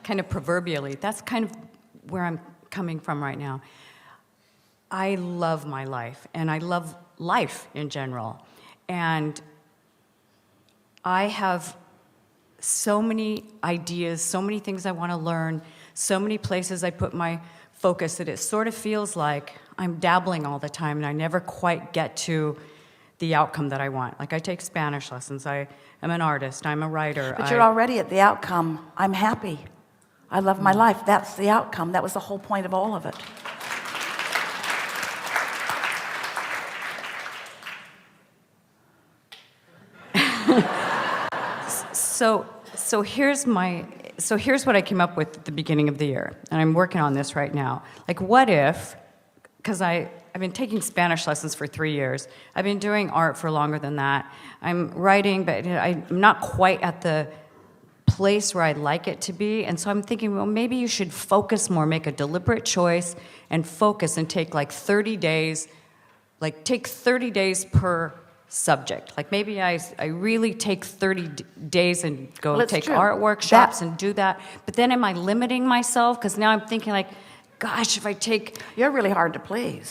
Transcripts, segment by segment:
kind of proverbially, that's kind of where I'm coming from right now. I love my life, and I love life in general. And I have so many ideas, so many things I want to learn, so many places I put my focus that it sort of feels like I'm dabbling all the time and I never quite get to the outcome that I want. Like I take Spanish lessons, I am an artist, I'm a writer. But you're already at the outcome. I'm happy. I love my life. That's the outcome. That was the whole point of all of it. So here's what I came up with at the beginning of the year, and I'm working on this right now. Like, what if, because I've been taking Spanish lessons for 3 years. I've been doing art for longer than that. I'm writing, but I'm not quite at the place where I'd like it to be. And so I'm thinking, well, maybe you should focus more, make a deliberate choice and focus and take like 30 days, like take 30 days per subject. Like maybe I really take 30 days and go take true. art workshops and do that. But then am I limiting myself? Because now I'm thinking like, gosh, if I take... You're really hard to please.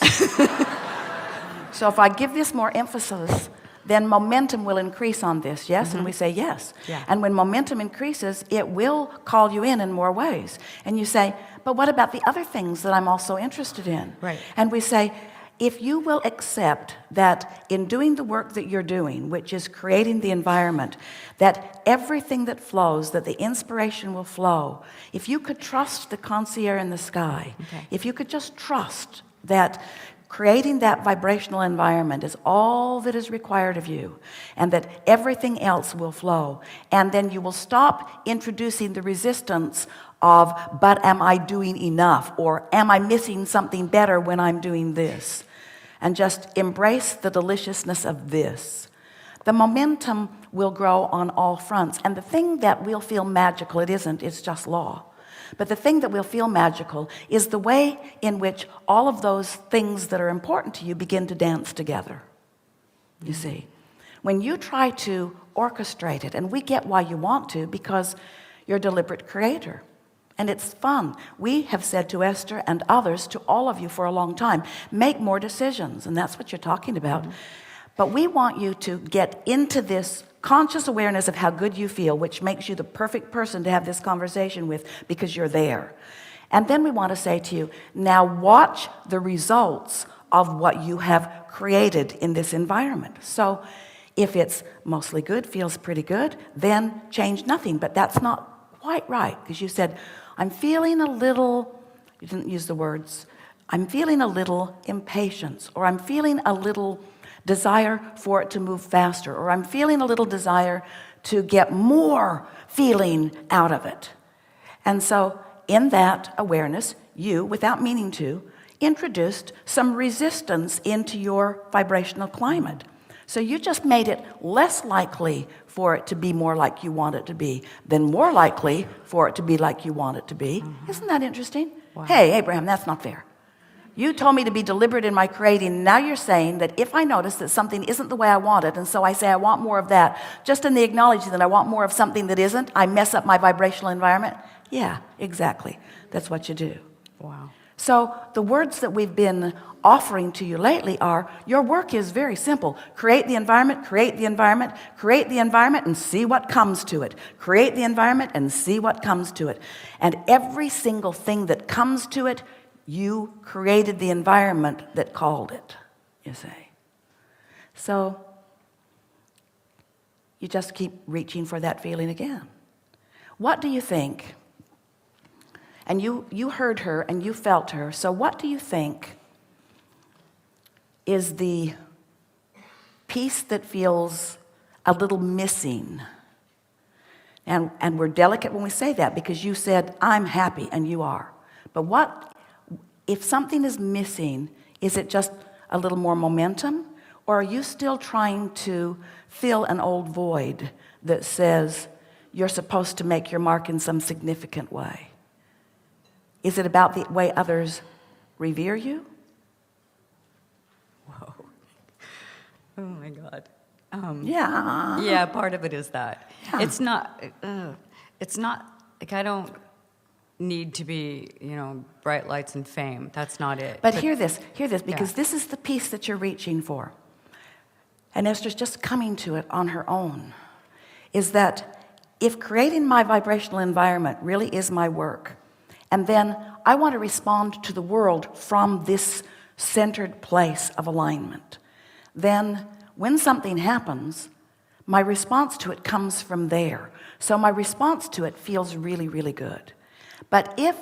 So if I give this more emphasis, then momentum will increase on this, yes? And we say yes. Yeah. And when momentum increases, it will call you in more ways. And you say, but what about the other things that I'm also interested in? Right. And we say, if you will accept that in doing the work that you're doing, which is creating the environment, that everything that flows, that the inspiration will flow, if you could trust the concierge in the sky, if you could just trust that creating that vibrational environment is all that is required of you, and that everything else will flow, and then you will stop introducing the resistance of, but am I doing enough, or am I missing something better when I'm doing this, and just embrace the deliciousness of this. The momentum will grow on all fronts, and the thing that will feel magical, it isn't, it's just law. But the thing that will feel magical is the way in which all of those things that are important to you begin to dance together. You see, when you try to orchestrate it, and we get why you want to, because you're a deliberate creator. And it's fun. We have said to Esther and others, to all of you for a long time, make more decisions. And that's what you're talking about. But we want you to get into this conscious awareness of how good you feel, which makes you the perfect person to have this conversation with, because you're there. And then we want to say to you, now watch the results of what you have created in this environment. So if it's mostly good, feels pretty good, then change nothing. But that's not quite right, because you said, I'm feeling a little, you didn't use the words, I'm feeling a little impatience, or I'm feeling a little desire for it to move faster, or I'm feeling a little desire to get more feeling out of it. And so in that awareness, you, without meaning to, introduced some resistance into your vibrational climate. So you just made it less likely for it to be more like you want it to be than more likely for it to be like you want it to be. Isn't that interesting? Wow. Hey, Abraham, that's not fair. You told me to be deliberate in my creating. Now you're saying that if I notice that something isn't the way I want it, and so I say I want more of that, just in the acknowledging that I want more of something that isn't, I mess up my vibrational environment? Yeah, exactly. That's what you do. Wow. So the words that we've been offering to you lately are, your work is very simple. Create the environment, create the environment, create the environment, and see what comes to it. Create the environment and see what comes to it. And every single thing that comes to it, you created the environment that called it, you say. So you just keep reaching for that feeling again. What do you think? And you heard her and you felt her. So what do you think is the piece that feels a little missing? And we're delicate when we say that, because you said, I'm happy, and you are. But what, if something is missing, is it just a little more momentum? Or are you still trying to fill an old void that says you're supposed to make your mark in some significant way? Is it about the way others revere you? Whoa. Oh my God. Yeah. Yeah, part of it is that. Yeah. It's not like I don't, need to be, bright lights and fame. That's not it. But hear this, because this is the piece that you're reaching for. And Esther's just coming to it on her own, is that if creating my vibrational environment really is my work, and then I want to respond to the world from this centered place of alignment, then when something happens, my response to it comes from there. So my response to it feels really, really good. But if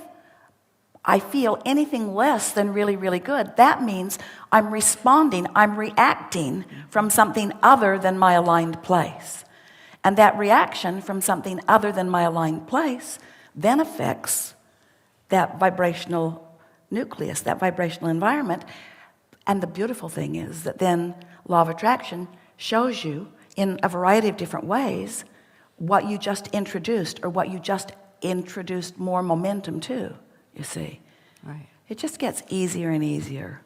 I feel anything less than really, really good, that means I'm responding, I'm reacting from something other than my aligned place. And that reaction from something other than my aligned place then affects that vibrational nucleus, that vibrational environment. And the beautiful thing is that then law of attraction shows you in a variety of different ways what you just introduced, or what you just introduced more momentum to, you see. Right. It just gets easier and easier.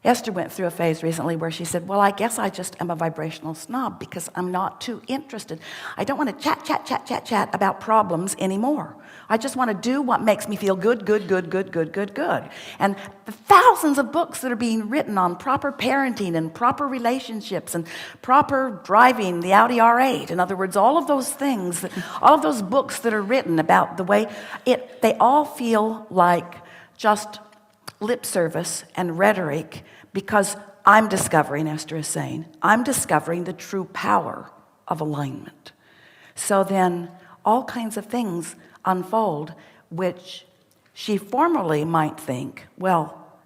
Esther went through a phase recently where she said, well, I guess I just am a vibrational snob because I'm not too interested. I don't want to chat about problems anymore. I just want to do what makes me feel good. And the thousands of books that are being written on proper parenting and proper relationships and proper driving the Audi R8. In other words, all of those things, all of those books that are written about the way they all feel like just lip service and rhetoric, because I'm discovering, Esther is saying, I'm discovering the true power of alignment. So then all kinds of things unfold, which she formerly might think, well,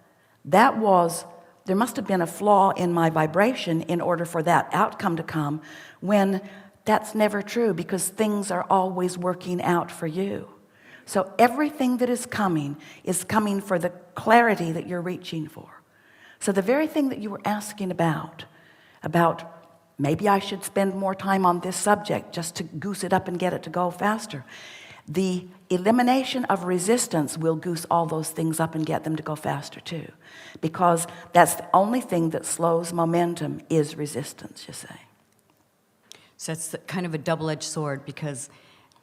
there must have been a flaw in my vibration in order for that outcome to come, when that's never true, because things are always working out for you. So everything that is coming for the clarity that you're reaching for. So the very thing that you were asking about maybe I should spend more time on this subject just to goose it up and get it to go faster. The elimination of resistance will goose all those things up and get them to go faster too. Because that's the only thing that slows momentum is resistance, you say. So it's kind of a double-edged sword, because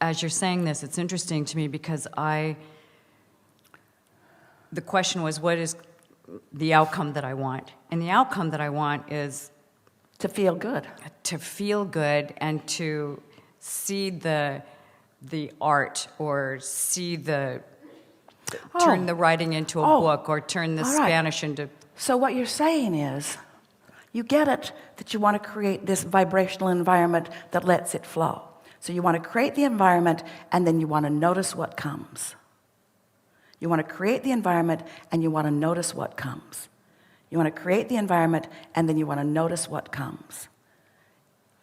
as you're saying this, it's interesting to me because the question was, what is the outcome that I want? And the outcome that I want is to feel good. To feel good and to see the art, or see turn the writing into a book, or turn the Spanish into... So what you're saying is, you get it that you want to create this vibrational environment that lets it flow. So you want to create the environment, and then you want to notice what comes. You want to create the environment, and you want to notice what comes. You want to create the environment, and then you want to notice what comes.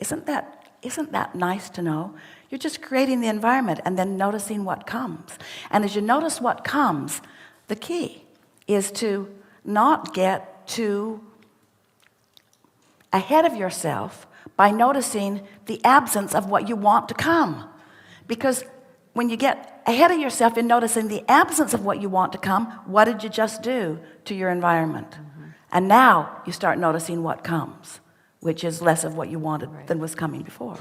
Isn't that nice to know? You're just creating the environment and then noticing what comes. And as you notice what comes, the key is to not get too ahead of yourself by noticing the absence of what you want to come. Because when you get ahead of yourself in noticing the absence of what you want to come, what did you just do to your environment? Mm-hmm. And now you start noticing what comes, which is less of what you wanted than was coming before.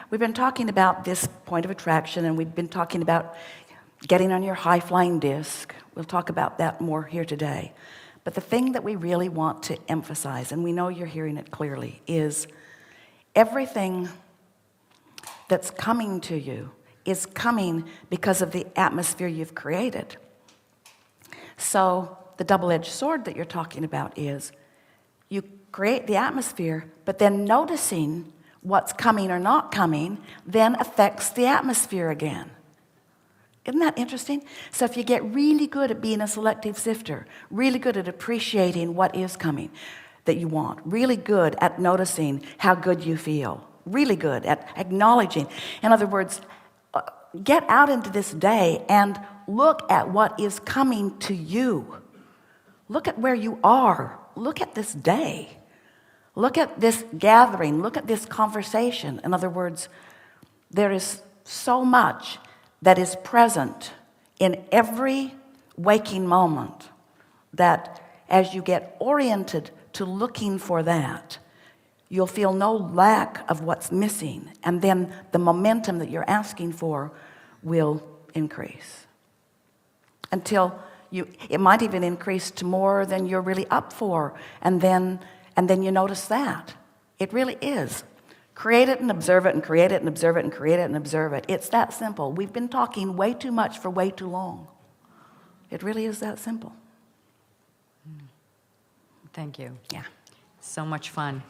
We've been talking about this point of attraction, and we've been talking about getting on your high-flying disc. We'll talk about that more here today. But the thing that we really want to emphasize, and we know you're hearing it clearly, is everything that's coming to you is coming because of the atmosphere you've created. So the double-edged sword that you're talking about is you create the atmosphere, but then noticing what's coming or not coming then affects the atmosphere again. Isn't that interesting? So if you get really good at being a selective sifter, really good at appreciating what is coming that you want, really good at noticing how good you feel, really good at acknowledging. In other words, get out into this day and look at what is coming to you. Look at where you are. Look at this day. Look at this gathering. Look at this conversation. In other words, there is so much that is present in every waking moment that as you get oriented to looking for that, you'll feel no lack of what's missing, and then the momentum that you're asking for will increase until it might even increase to more than you're really up for, and then you notice that it really is. Create it and observe it, and create it and observe it, and create it and observe it. It's that simple. We've been talking way too much for way too long. It really is that simple. Thank you. Yeah. So much fun.